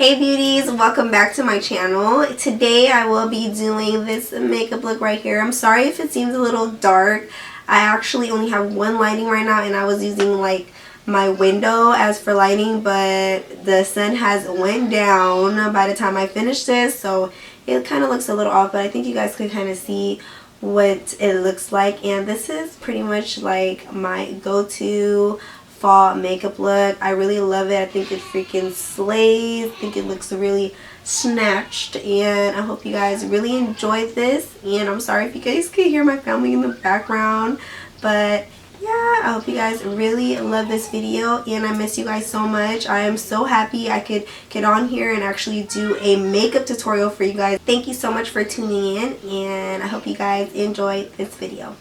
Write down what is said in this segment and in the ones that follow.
Hey beauties, welcome back to my channel. Today I will be doing this makeup look right here. I'm sorry if it seems a little dark. I actually only have one lighting right now and I was using like my window as for lighting, but the sun has went down by the time I finish this, so it kind of looks a little off, but I think you guys could kind of see what it looks like. And this is pretty much like my go-to fall makeup look. I really love it. I think it freaking slays. I think it looks really snatched, and I hope you guys really enjoyed this. And I'm sorry if you guys can hear my family in the background, but yeah, I hope you guys really love this video, and I miss you guys so much. I am so happy I could get on here and actually do a makeup tutorial for you guys. Thank you so much for tuning in, and I hope you guys enjoyed this video.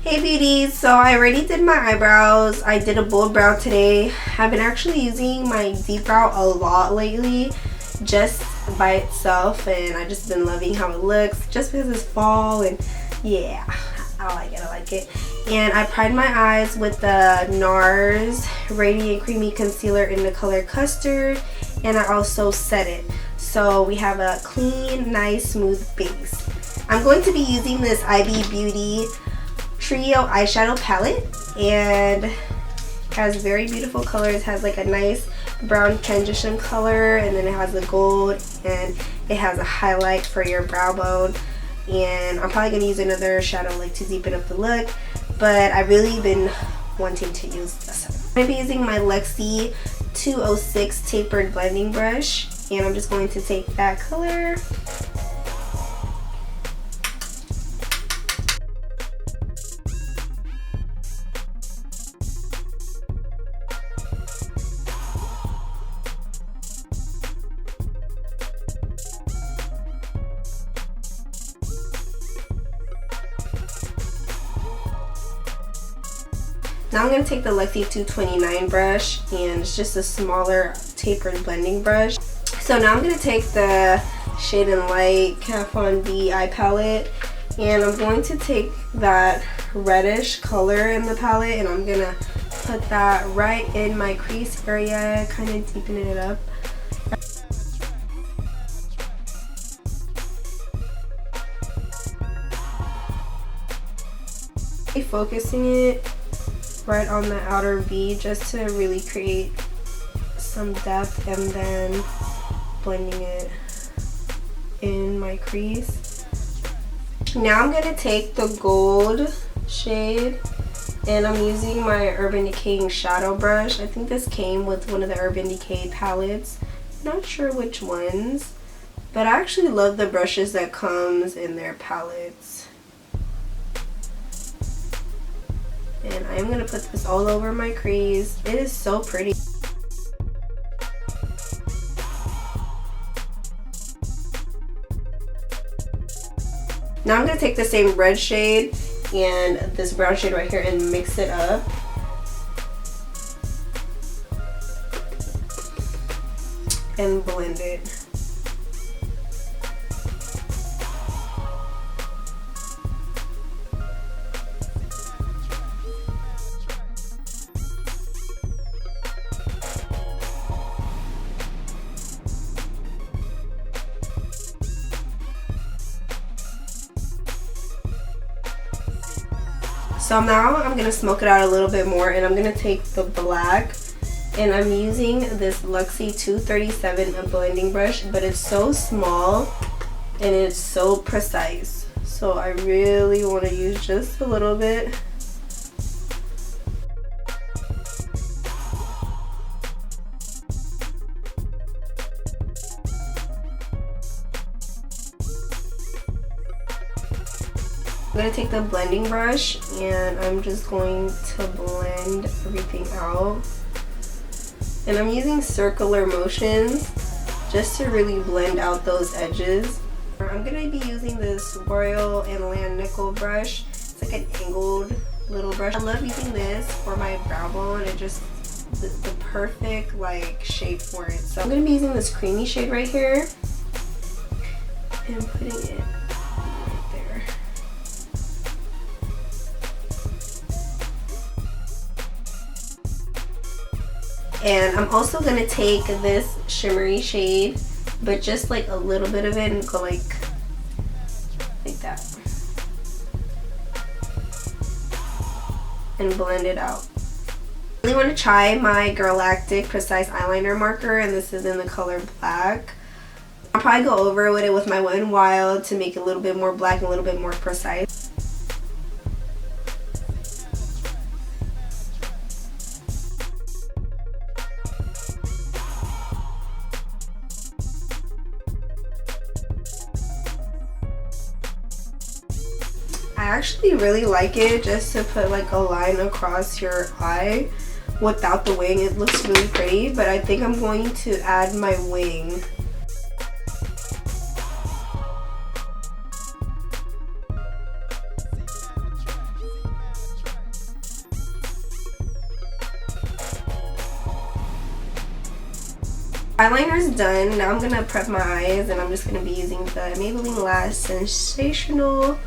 Hey beauties, so I already did my eyebrows. I did a bold brow today. I've been actually using my deep brow a lot lately, just by itself, and I've just been loving how it looks just because it's fall, and yeah, I like it. And I primed my eyes with the NARS Radiant Creamy Concealer in the color Custard, and I also set it. So we have a clean, nice, smooth base. I'm going to be using this IB Beauty Trio eyeshadow palette, and has very beautiful colors. Has like a nice brown transition color, and then it has the gold, and it has a highlight for your brow bone. And I'm probably gonna use another shadow like to deepen up the look, but I've really been wanting to use this. I'm gonna be using my Luxie 206 tapered blending brush, and I'm just going to take that color . Now I'm going to take the Luxie 229 brush, and it's just a smaller tapered blending brush. So now I'm going to take the Shade and Light Kat Von D eye palette, and I'm going to take that reddish color in the palette, and I'm going to put that right in my crease area, kind of deepening it up. Focusing it right on the outer V just to really create some depth, and then blending it in my crease. Now I'm going to take the gold shade, and I'm using my Urban Decay shadow brush. I think this came with one of the Urban Decay palettes. Not sure which ones, but I actually love the brushes that comes in their palettes. And I'm going to put this all over my crease. It is so pretty. Now I'm going to take the same red shade and this brown shade right here and mix it up. And blend it. So now I'm going to smoke it out a little bit more, and I'm going to take the black, and I'm using this Luxie 237 blending brush, but it's so small and it's so precise. So I really want to use just a little bit. I'm going to take the blending brush, and I'm just going to blend everything out. And I'm using circular motions just to really blend out those edges. I'm going to be using this Royal and Land Nickel brush. It's like an angled little brush. I love using this for my brow bone. It just the perfect like shape for it. So I'm going to be using this creamy shade right here and putting it right there. And I'm also going to take this shimmery shade, but just like a little bit of it, and go like that. And blend it out. I really want to try my Galactic Precise Eyeliner Marker, and this is in the color black. I'll probably go over with it with my Wet n Wild to make it a little bit more black and a little bit more precise. I actually really like it just to put like a line across your eye without the wing. It looks really pretty, but I think I'm going to add my wing. Eyeliner's done. Now I'm gonna prep my eyes, and I'm just gonna be using the Maybelline Lash Sensational.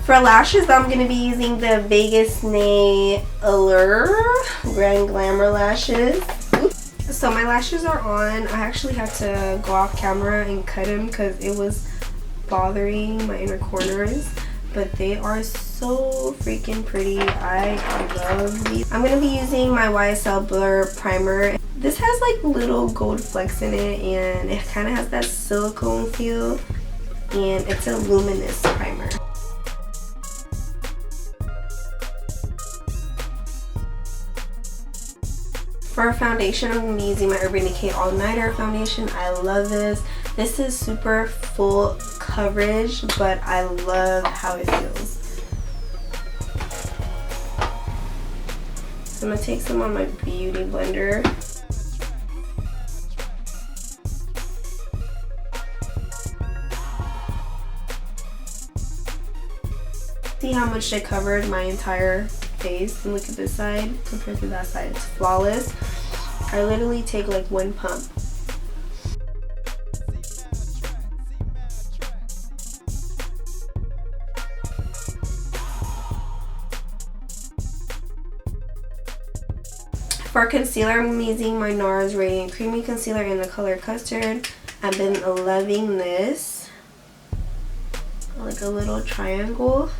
For lashes, I'm going to be using the Vegas NEAY Allure Grand Glamour lashes. Oops. So my lashes are on. I actually had to go off camera and cut them because it was bothering my inner corners. But they are so freaking pretty. I love these. I'm going to be using my YSL Blur Primer. This has like little gold flecks in it, and it kind of has that silicone feel. And it's a luminous primer. For foundation, I'm going to be using my Urban Decay All Nighter foundation. I love this. This is super full coverage, but I love how it feels. So I'm going to take some on my beauty blender. See how much it covered my entire face, and look at this side compared to that side. It's flawless. I literally take like one pump. For concealer, I'm using my NARS Radiant Creamy Concealer in the color Custard. I've been loving this. Like a little triangle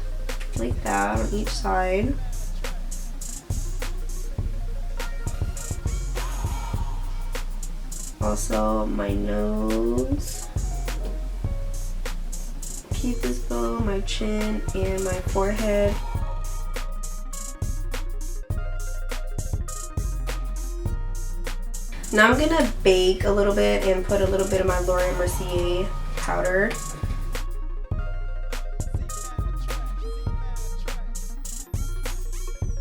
like that on each side. Also my nose, cupid's bow, my chin, and my forehead. Now I'm gonna bake a little bit and put a little bit of my Laura Mercier powder.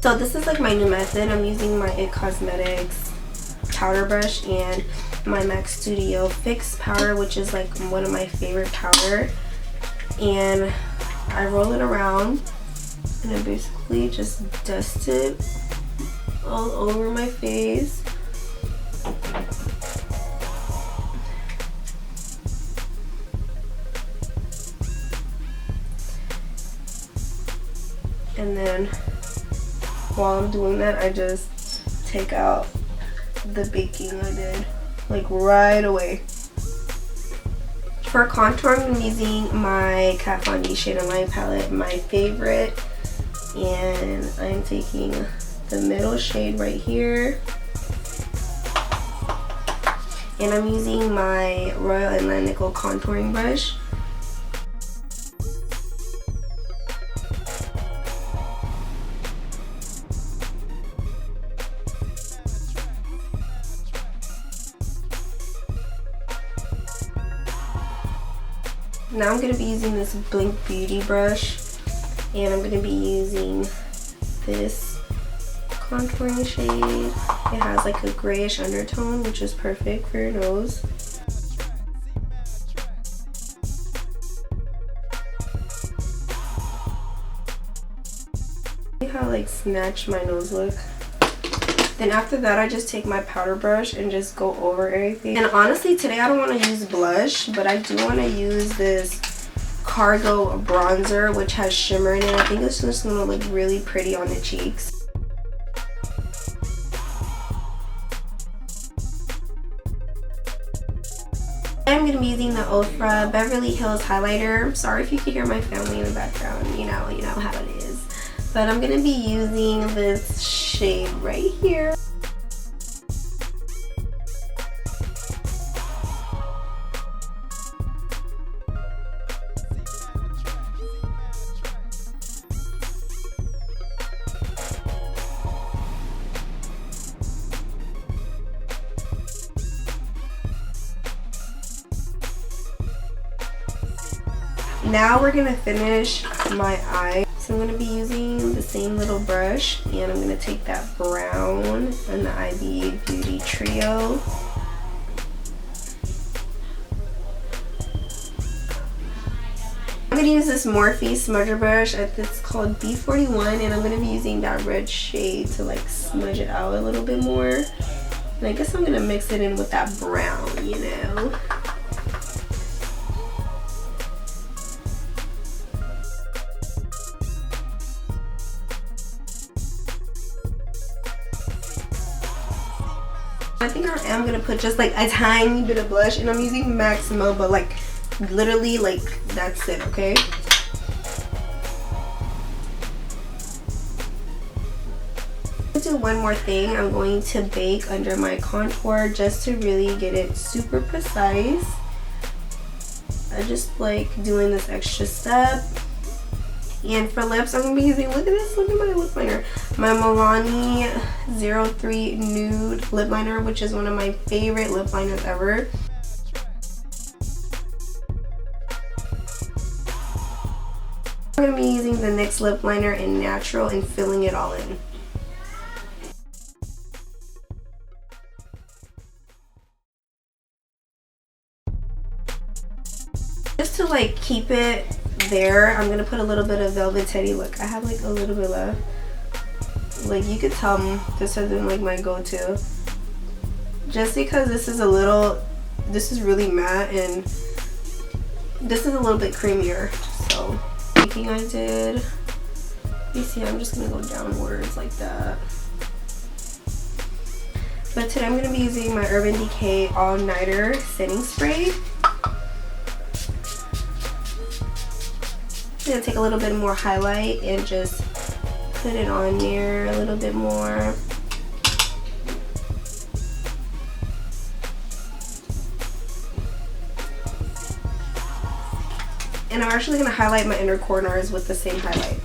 So this is like my new method. I'm using my IT Cosmetics powder brush and my MAC Studio Fix powder, which is like one of my favorite powder. And I roll it around and I basically just dust it all over my face. And then while I'm doing that, I just take out the baking I did, like right away. For contour, I'm using my Kat Von D Shade and Line palette, my favorite, and I'm taking the middle shade right here, and I'm using my Royal Atlantico contouring brush. Now I'm going to be using this Blink Beauty brush, and I'm going to be using this contouring shade. It has like a grayish undertone, which is perfect for your nose. See how like snatched my nose look? Then after that, I just take my powder brush and just go over everything. And honestly, today I don't want to use blush, but I do want to use this Cargo bronzer, which has shimmer in it. I think it's just going to look really pretty on the cheeks. I'm going to be using the OFRA Beverly Hills highlighter. Sorry if you can hear my family in the background. You know how it is. But I'm going to be using this shade right here. Now we're gonna finish my eye. So I'm gonna be using the same little brush, and I'm gonna take that brown and the IB Beauty Trio. I'm gonna use this Morphe smudger brush. It's called B41, and I'm gonna be using that red shade to like smudge it out a little bit more. And I guess I'm gonna mix it in with that brown, you know. I think I am gonna put just like a tiny bit of blush, and I'm using MAC's MELBA, like literally like that's it, okay? I'm gonna do one more thing. I'm going to bake under my contour just to really get it super precise. I just like doing this extra step. And for lips, I'm going to be using, look at this, look at my lip liner. My MILANI 03 Nude lip liner, which is one of my favorite lip liners ever. I'm going to be using the NYX lip liner in Natural and filling it all in. Just to like keep it there, I'm gonna put a little bit of Velvet Teddy. Look, I have like a little bit left. Like you could tell this has been like my go-to, just because this is really matte and this is a little bit creamier. So thinking I did, you see, I'm just gonna go downwards like that. But today I'm gonna be using my Urban Decay All Nighter Setting Spray. I'm gonna take a little bit more highlight and just put it on there a little bit more. And I'm actually gonna highlight my inner corners with the same highlight.